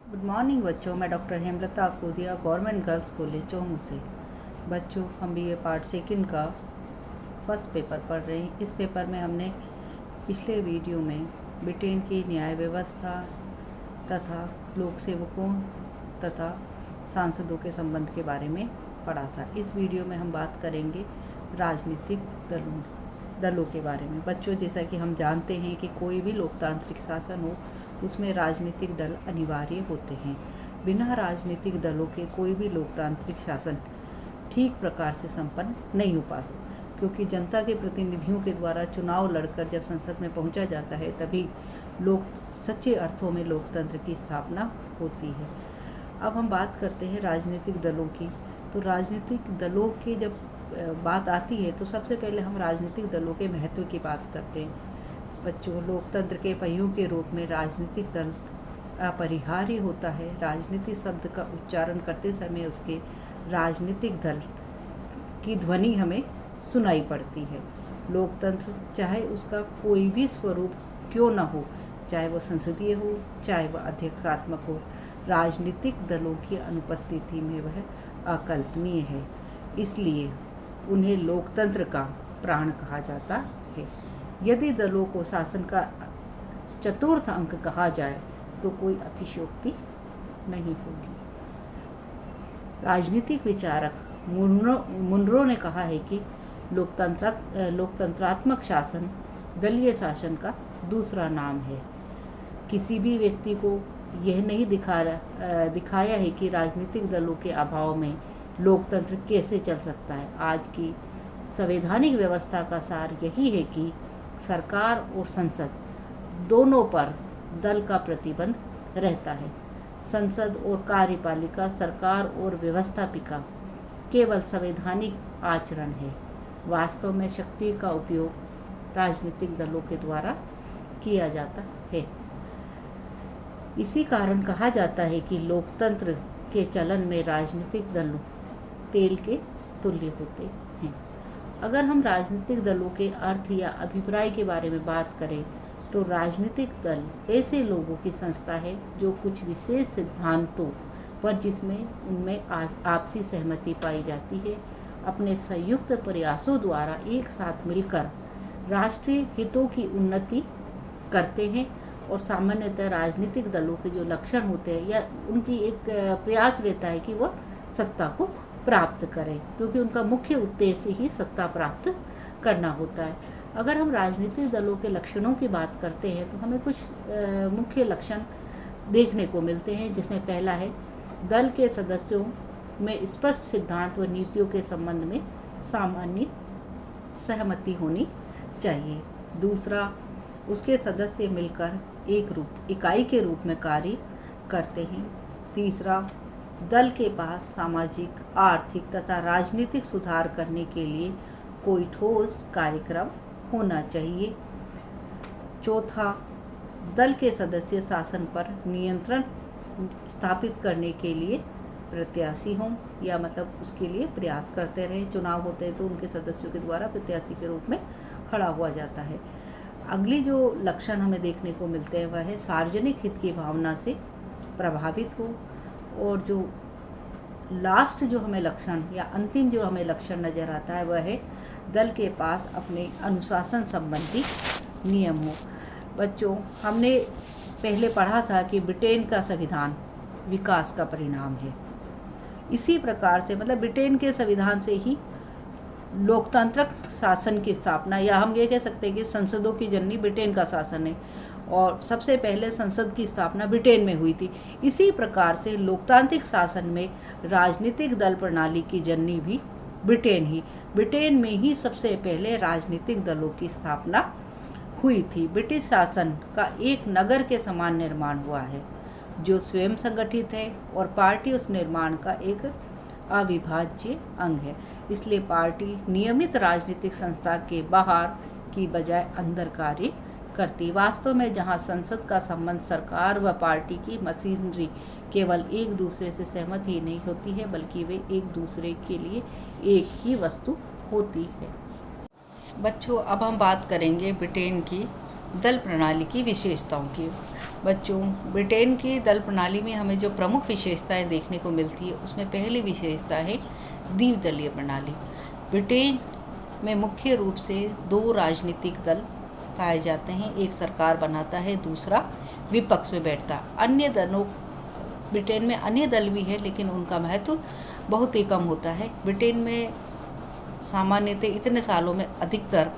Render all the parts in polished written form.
Good morning बच्चों, मैं doctor Hemlata Akodiya government girls college Chomu से। बच्चों, हम BA पार्ट सेकंड का फर्स्ट पेपर पढ़ रहे हैं। इस पेपर में हमने पिछले वीडियो में ब्रिटेन की न्याय व्यवस्था तथा लोक सेवकों तथा सांसदों के संबंध के बारे में पढ़ा था। इस वीडियो में हम बात करेंगे राजनीतिक दलों के बारे में। बच्चों, जैसा कि हम जानते हैं कि कोई भी लोकतांत्रिक शासन हो उसमें राजनीतिक दल अनिवार्य होते हैं। बिना राजनीतिक दलों के कोई भी लोकतांत्रिक शासन ठीक प्रकार से संपन्न नहीं हो पाता, क्योंकि जनता के प्रतिनिधियों के द्वारा चुनाव लड़कर जब संसद में पहुंचा जाता है तभी सच्चे अर्थों में लोकतंत्र की स्थापना होती है। अब हम बात करते हैं राजनीतिक दलों की। तो राजनीतिक दलों की जब बात आती है तो सबसे पहले हम राजनीतिक दलों के महत्व की बात करते हैं। बच्चों, लोकतंत्र के पहियों के रूप में राजनीतिक दल अपरिहार्य होता है। राजनीति शब्द का उच्चारण करते समय उसके राजनीतिक दल की ध्वनि हमें सुनाई पड़ती है। लोकतंत्र चाहे उसका कोई भी स्वरूप क्यों न हो, चाहे वह संसदीय हो, चाहे वह अध्यक्षात्मक हो, राजनीतिक दलों की अनुपस्थिति में वह अकल्पनीय है। इसलिए उन्हें लोकतंत्र का प्राण कहा जाता है। यदि दलों को शासन का चतुर्थ अंग कहा जाए तो कोई अतिशयोक्ति नहीं होगी। राजनीतिक विचारक मुनरो ने कहा है कि लोकतंत्रात्मक शासन दलीय शासन का दूसरा नाम है। किसी भी व्यक्ति को यह नहीं दिखाया है कि राजनीतिक दलों के अभाव में लोकतंत्र कैसे चल सकता है। आज की संवैधानिक व्यवस्था का सार यही है कि सरकार और संसद दोनों पर दल का प्रतिबंध रहता है। संसद और कार्यपालिका, सरकार और व्यवस्थापिका केवल संवैधानिक आचरण है। वास्तव में शक्ति का उपयोग राजनीतिक दलों के द्वारा किया जाता है। इसी कारण कहा जाता है कि लोकतंत्र के चलन में राजनीतिक दल तेल के तुल्य होते हैं। अगर हम राजनीतिक दलों के अर्थ या अभिप्राय के बारे में बात करें तो राजनीतिक दल ऐसे लोगों की संस्था है जो कुछ विशेष सिद्धांतों पर जिसमें उनमें आपसी सहमति पाई जाती है, अपने संयुक्त प्रयासों द्वारा एक साथ मिलकर राष्ट्रीय हितों की उन्नति करते हैं। और सामान्यतः राजनीतिक दलों के जो लक्षण होते हैं या उनकी एक प्रयास रहता है कि वह सत्ता को प्राप्त करें, क्योंकि उनका मुख्य उद्देश्य ही सत्ता प्राप्त करना होता है। अगर हम राजनीतिक दलों के लक्षणों की बात करते हैं तो हमें कुछ मुख्य लक्षण देखने को मिलते हैं, जिसमें पहला है दल के सदस्यों में स्पष्ट सिद्धांत व नीतियों के संबंध में सामान्य सहमति होनी चाहिए। दूसरा, उसके सदस्य मिलकर एक इकाई के रूप में कार्य करते हैं। तीसरा, दल के पास सामाजिक, आर्थिक तथा राजनीतिक सुधार करने के लिए कोई ठोस कार्यक्रम होना चाहिए। चौथा, दल के सदस्य शासन पर नियंत्रण स्थापित करने के लिए प्रत्याशी हों, या मतलब उसके लिए प्रयास करते रहें। चुनाव होते हैं तो उनके सदस्यों के द्वारा प्रत्याशी के रूप में खड़ा हुआ जाता है। अगली जो लक्षण हमें देखने को मिलते हैं वह है सार्वजनिक हित की भावना से प्रभावित हो। और जो लास्ट जो हमें लक्षण या अंतिम जो हमें लक्षण नज़र आता है वह है दल के पास अपने अनुशासन संबंधी नियम हो। बच्चों, हमने पहले पढ़ा था कि ब्रिटेन का संविधान विकास का परिणाम है। इसी प्रकार से मतलब ब्रिटेन के संविधान से ही लोकतांत्रिक शासन की स्थापना, या हम ये कह सकते हैं कि संसदों की जननी ब्रिटेन का शासन है, और सबसे पहले संसद की स्थापना ब्रिटेन में हुई थी। इसी प्रकार से लोकतांत्रिक शासन में राजनीतिक दल प्रणाली की जननी भी ब्रिटेन में ही सबसे पहले राजनीतिक दलों की स्थापना हुई थी। ब्रिटिश शासन का एक नगर के समान निर्माण हुआ है जो स्वयं संगठित है, और पार्टी उस निर्माण का एक अविभाज्य अंग है। इसलिए पार्टी नियमित राजनीतिक संस्था के बाहर की बजाय अंदर कार्य करती। वास्तव में जहां संसद का संबंध सरकार व पार्टी की मशीनरी केवल एक दूसरे से सहमत ही नहीं होती है, बल्कि वे एक दूसरे के लिए एक ही वस्तु होती है। बच्चों, अब हम बात करेंगे ब्रिटेन की दल प्रणाली की विशेषताओं की। बच्चों, ब्रिटेन की दल प्रणाली में हमें जो प्रमुख विशेषताएं देखने को मिलती है, उसमें पहली विशेषता है द्विदलीय प्रणाली। ब्रिटेन में मुख्य रूप से 2 राजनीतिक दल पाए जाते हैं। एक सरकार बनाता है, दूसरा विपक्ष में बैठता। अन्य दलों ब्रिटेन में अन्य दल भी है, लेकिन उनका महत्व बहुत ही कम होता है। ब्रिटेन में सामान्यतः इतने सालों में अधिकतर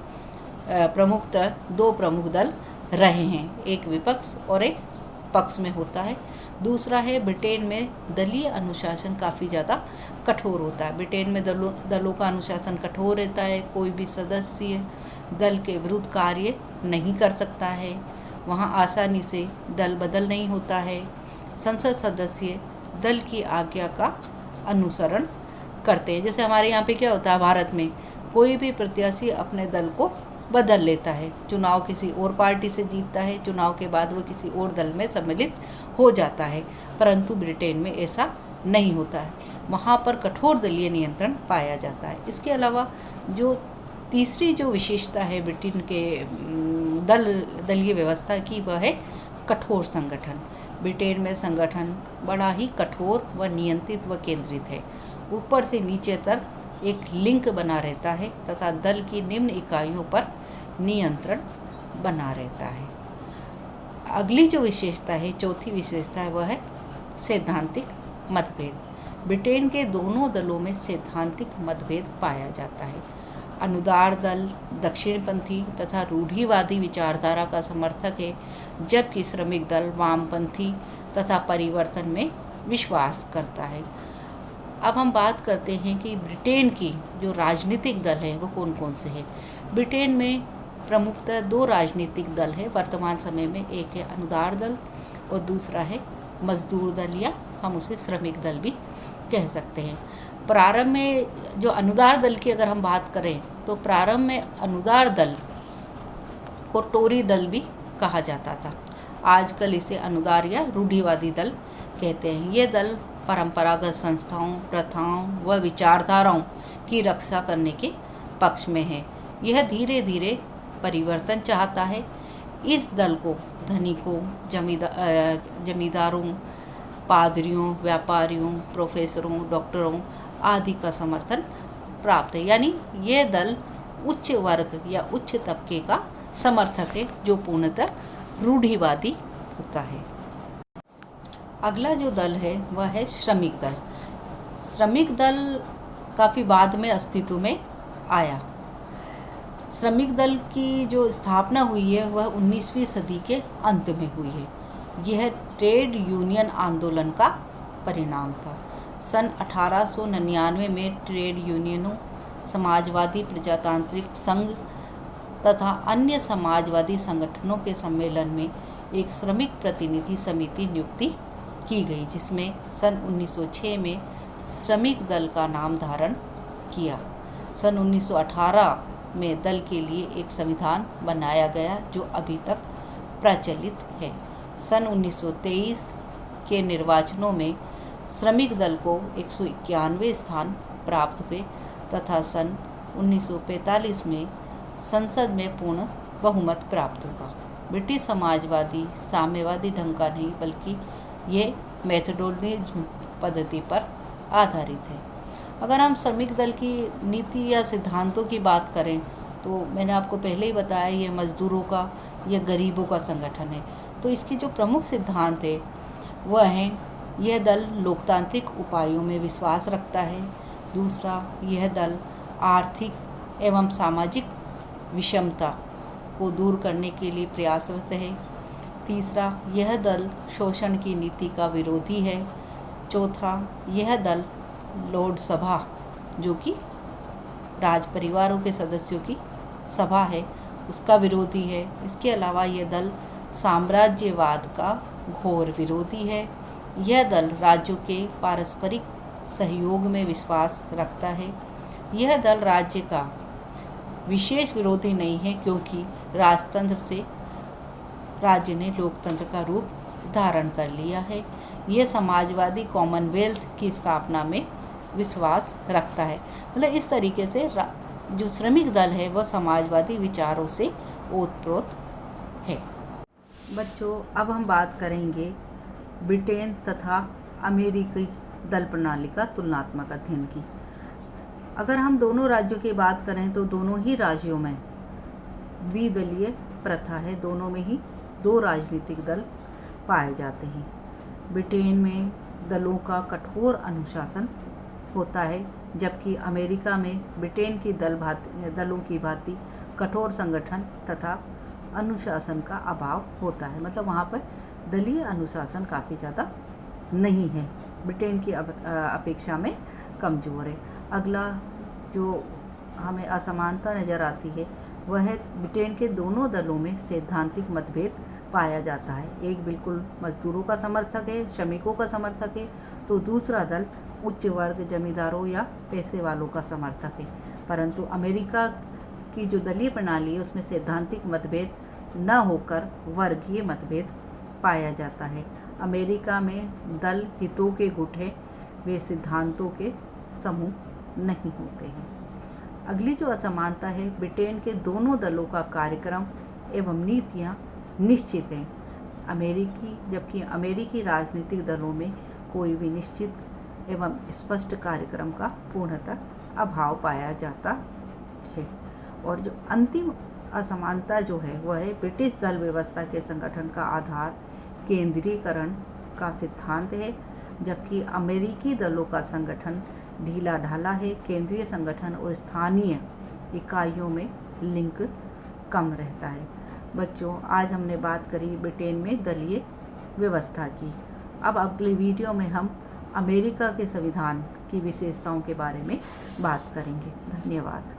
प्रमुखतः 2 प्रमुख दल रहे हैं, एक विपक्ष और एक पक्ष में होता है। दूसरा है, ब्रिटेन में दलीय अनुशासन काफ़ी ज़्यादा कठोर होता है। ब्रिटेन में दलों का अनुशासन कठोर रहता है। कोई भी सदस्य दल के विरुद्ध कार्य नहीं कर सकता है। वहाँ आसानी से दल बदल नहीं होता है। संसद सदस्य दल की आज्ञा का अनुसरण करते हैं। जैसे हमारे यहाँ पे क्या होता है, भारत में कोई भी प्रत्याशी अपने दल को बदल लेता है। चुनाव किसी और पार्टी से जीतता है, चुनाव के बाद वो किसी और दल में सम्मिलित हो जाता है। परंतु ब्रिटेन में ऐसा नहीं होता है। वहाँ पर कठोर दलीय नियंत्रण पाया जाता है। इसके अलावा जो तीसरी जो विशेषता है ब्रिटेन के दलीय व्यवस्था की, वह है कठोर संगठन। ब्रिटेन में संगठन बड़ा ही कठोर व नियंत्रित व केंद्रित है। ऊपर से नीचे तक एक लिंक बना रहता है तथा दल की निम्न इकाइयों पर नियंत्रण बना रहता है। अगली जो विशेषता है, चौथी विशेषता है, वह है सैद्धांतिक मतभेद। ब्रिटेन के दोनों दलों में सैद्धांतिक मतभेद पाया जाता है। अनुदार दल दक्षिणपंथी तथा रूढ़िवादी विचारधारा का समर्थक है, जबकि श्रमिक दल वामपंथी तथा परिवर्तन में विश्वास करता है। अब हम बात करते हैं कि ब्रिटेन की जो राजनीतिक दल है वो कौन कौन से हैं। ब्रिटेन में प्रमुखतः 2 राजनीतिक दल है वर्तमान समय में। एक है अनुदार दल और दूसरा है मजदूर दल, या हम उसे श्रमिक दल भी कह सकते हैं। प्रारंभ में जो अनुदार दल की अगर हम बात करें तो प्रारंभ में अनुदार दल को टोरी दल भी कहा जाता था। आजकल इसे अनुदार या रूढ़िवादी दल कहते हैं। ये दल परंपरागत संस्थाओं, प्रथाओं व विचारधाराओं की रक्षा करने के पक्ष में है। यह धीरे धीरे परिवर्तन चाहता है। इस दल को धनिकों, जमींदारों, पादरियों, व्यापारियों, प्रोफेसरों, डॉक्टरों आदि का समर्थन प्राप्त है। यानी यह दल उच्च वर्ग या उच्च तबके का समर्थक है, जो पूर्णतः रूढ़िवादी होता है। अगला जो दल है वह है श्रमिक दल। श्रमिक दल काफ़ी बाद में अस्तित्व में आया। श्रमिक दल की जो स्थापना हुई है वह 19वीं सदी के अंत में हुई है। यह ट्रेड यूनियन आंदोलन का परिणाम था। सन 1899 में ट्रेड यूनियनों, समाजवादी प्रजातांत्रिक संघ तथा अन्य समाजवादी संगठनों के सम्मेलन में एक श्रमिक प्रतिनिधि समिति नियुक्ति की गई, जिसमें सन 1906 में श्रमिक दल का नाम धारण किया। सन 1918 में दल के लिए एक संविधान बनाया गया, जो अभी तक प्रचलित है। सन 1923 के निर्वाचनों में श्रमिक दल को 191 स्थान प्राप्त हुए तथा सन 1945 में संसद में पूर्ण बहुमत प्राप्त हुआ। ब्रिटिश समाजवादी साम्यवादी ढंग का नहीं, बल्कि ये मेथोडोनिज्म पद्धति पर आधारित है। अगर हम श्रमिक दल की नीति या सिद्धांतों की बात करें तो मैंने आपको पहले ही बताया, यह मजदूरों का या गरीबों का संगठन है। तो इसके जो प्रमुख सिद्धांत है वह हैं, यह दल लोकतांत्रिक उपायों में विश्वास रखता है। दूसरा, यह दल आर्थिक एवं सामाजिक विषमता को दूर करने के लिए प्रयासरत है। तीसरा, यह दल शोषण की नीति का विरोधी है। चौथा, यह दल लॉर्ड सभा, जो कि राज परिवारों के सदस्यों की सभा है, उसका विरोधी है। इसके अलावा यह दल साम्राज्यवाद का घोर विरोधी है। यह दल राज्यों के पारस्परिक सहयोग में विश्वास रखता है। यह दल राज्य का विशेष विरोधी नहीं है, क्योंकि राजतंत्र से राज्य ने लोकतंत्र का रूप धारण कर लिया है। यह समाजवादी कॉमनवेल्थ की स्थापना में विश्वास रखता है। मतलब इस तरीके से जो श्रमिक दल है वह समाजवादी विचारों से ओतप्रोत है। बच्चों, अब हम बात करेंगे ब्रिटेन तथा अमेरिकी दल प्रणाली का तुलनात्मक अध्ययन की। अगर हम दोनों राज्यों की बात करें तो दोनों ही राज्यों में द्विदलीय प्रथा है, दोनों में ही 2 राजनीतिक दल पाए जाते हैं। ब्रिटेन में दलों का कठोर अनुशासन होता है, जबकि अमेरिका में ब्रिटेन की दलों की भांति कठोर संगठन तथा अनुशासन का अभाव होता है। मतलब वहाँ पर दलीय अनुशासन काफ़ी ज़्यादा नहीं है, ब्रिटेन की अपेक्षा में कमज़ोर है। अगला जो हमें असमानता नज़र आती है वह है ब्रिटेन के दोनों दलों में सैद्धांतिक मतभेद पाया जाता है। एक बिल्कुल मजदूरों का समर्थक है, श्रमिकों का समर्थक है, तो दूसरा दल उच्च वर्ग, जमींदारों या पैसे वालों का समर्थक है। परंतु अमेरिका की जो दलीय प्रणाली है उसमें सैद्धांतिक मतभेद न होकर वर्गीय मतभेद पाया जाता है। अमेरिका में दल हितों के गुट है, वे सिद्धांतों के समूह नहीं होते हैं। अगली जो असमानता है, ब्रिटेन के दोनों दलों का कार्यक्रम एवं नीतियाँ निश्चित हैं, जबकि अमेरिकी राजनीतिक दलों में कोई भी निश्चित एवं स्पष्ट कार्यक्रम का पूर्णतः अभाव पाया जाता है। और जो अंतिम असमानता जो है वह है ब्रिटिश दल व्यवस्था के संगठन का आधार केंद्रीकरण का सिद्धांत है, जबकि अमेरिकी दलों का संगठन ढीला ढाला है। केंद्रीय संगठन और स्थानीय इकाइयों में लिंक कम रहता है। बच्चों, आज हमने बात करी ब्रिटेन में दलीय व्यवस्था की। अब अगले वीडियो में हम अमेरिका के संविधान की विशेषताओं के बारे में बात करेंगे। धन्यवाद।